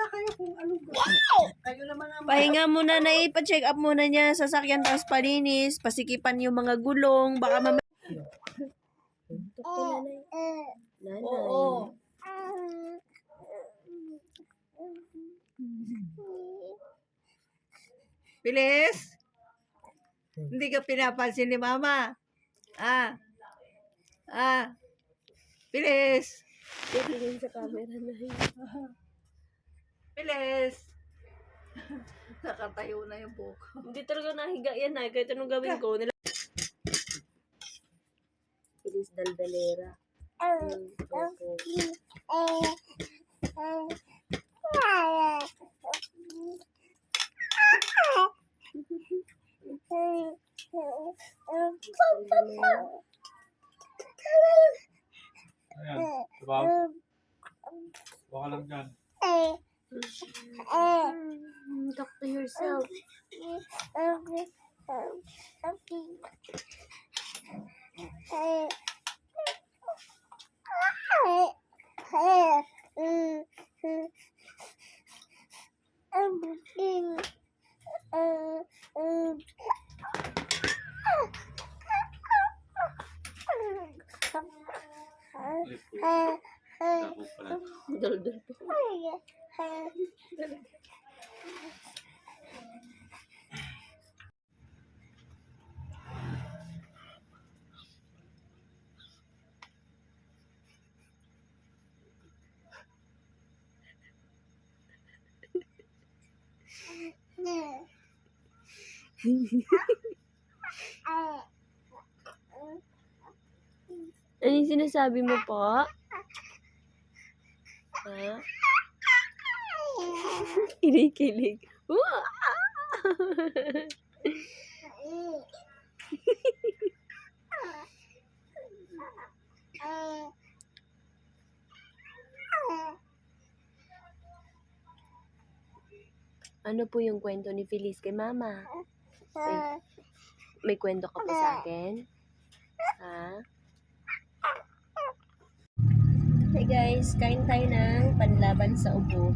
bahala kayo kung ano. Wow! Kayo naman ang Pahinga muna na ipa-check up muna niya sa sasakyan, tapos palinis, pasikipan yung mga gulong, baka mamaya. Nanay. Oo. Bilis! Hindi ka pinapansin ni Mama. Bilis! Tingin sa camera na yun. Bilis! Nakatayo na yung buhok. Hindi talaga nahiga yan na. Kahit anong gawin ko. Bilis daldalera. Ayan, diba? Baka lang dyan. Talk to yourself. Dako pala. Daldal po. Ano yung sinasabi mo po? Ha? Kinikilig. Ano po yung kwento ni Feliz kay Mama? May kwento ka pa sa akin? Ha? Hey guys, kain tayo ng panlaban sa ubo.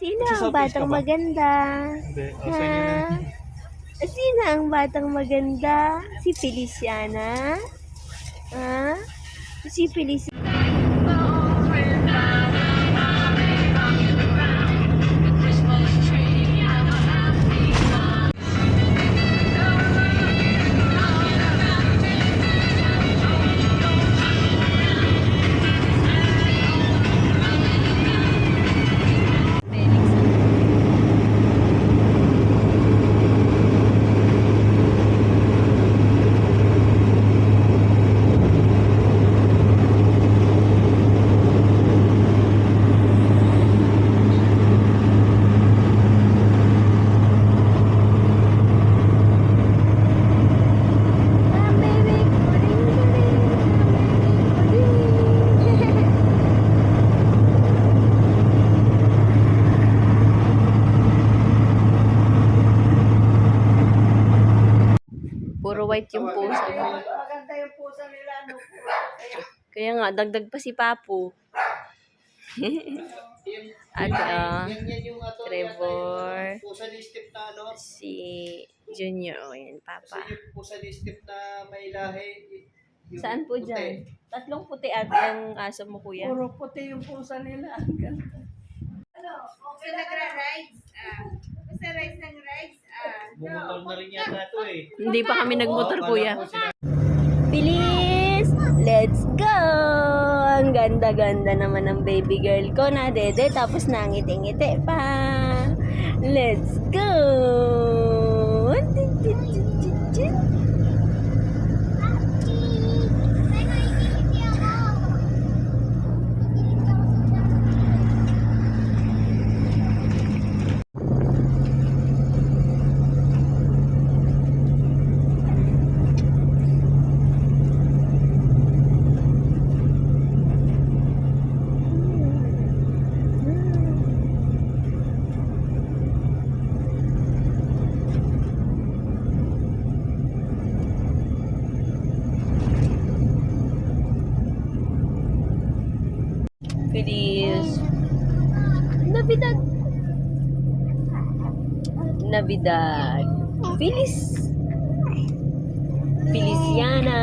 Sino ang batang maganda? Hindi. Ha? Sino ang batang maganda? Si Feliciana? Ha? Si Feliciana? Puro white yung pusa. Maganda yung pusa nila. No? Kaya nga, dagdag pa si Papu. At Yan yung Trevor, pusa ni Steve na ano. si Junior. O, yan, Papa. Yung pusa ni Steve na may lahi. Yung Saan po puti. dyan? Tatlong puti at yung aso mo, kuya. Puro puti yung pusa nila. Ang ganda. So, nagra-rides. Basta rides ng rides. Bumotor na rin yata ito eh. Hindi pa kami nagmotor, Oo, kuya. kala ko sila- Bilis! Let's go! Ang ganda-ganda naman ng baby girl ko na dede, tapos nangiti-ngiti pa. Let's go! Navidad. Navidad. Feliciana.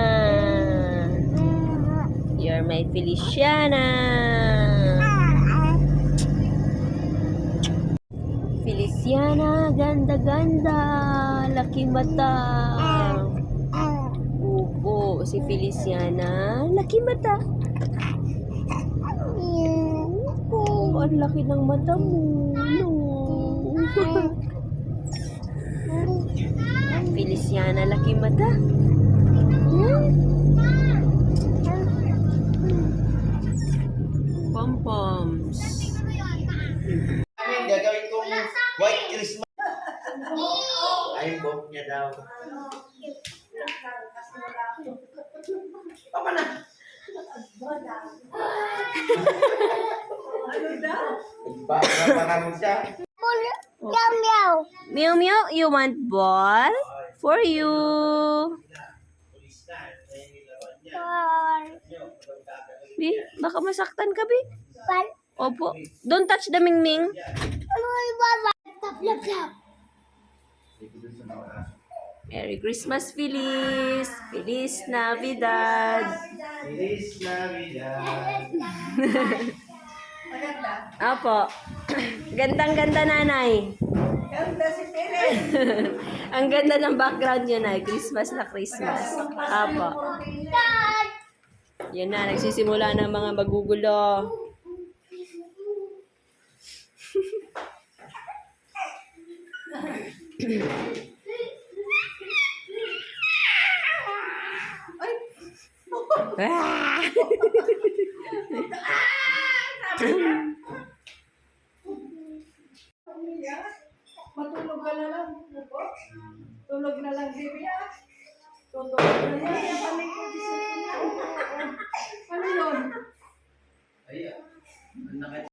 You're my Feliciana. Feliciana, ganda-ganda. Laki mata. Opo, si Feliciana. Laki mata. Opo, ang laki ng mata mo. No. Feliciana, laki mata. Pom-poms. Amin, gagawin kong white Christmas. Ay, buhok niya daw. Tama na. Nagpapakaroon siya. Meow meow, you want ball? For you. Bi, baka masaktan ka, Bi. Opo. Don't touch the mingming. Merry Christmas, Feliz. Feliz Navidad. Feliz Navidad. Apo. Gandang-ganda, nanay. Ganda si Pérez. Ang ganda ng background niya, nay. Christmas na Christmas. Apo. Yan na, nagsisimula ng mga magugulo. Ah! Matulog ka na lang. Tulog na lang, baby. Tulog na lang. Ano yun? Ay,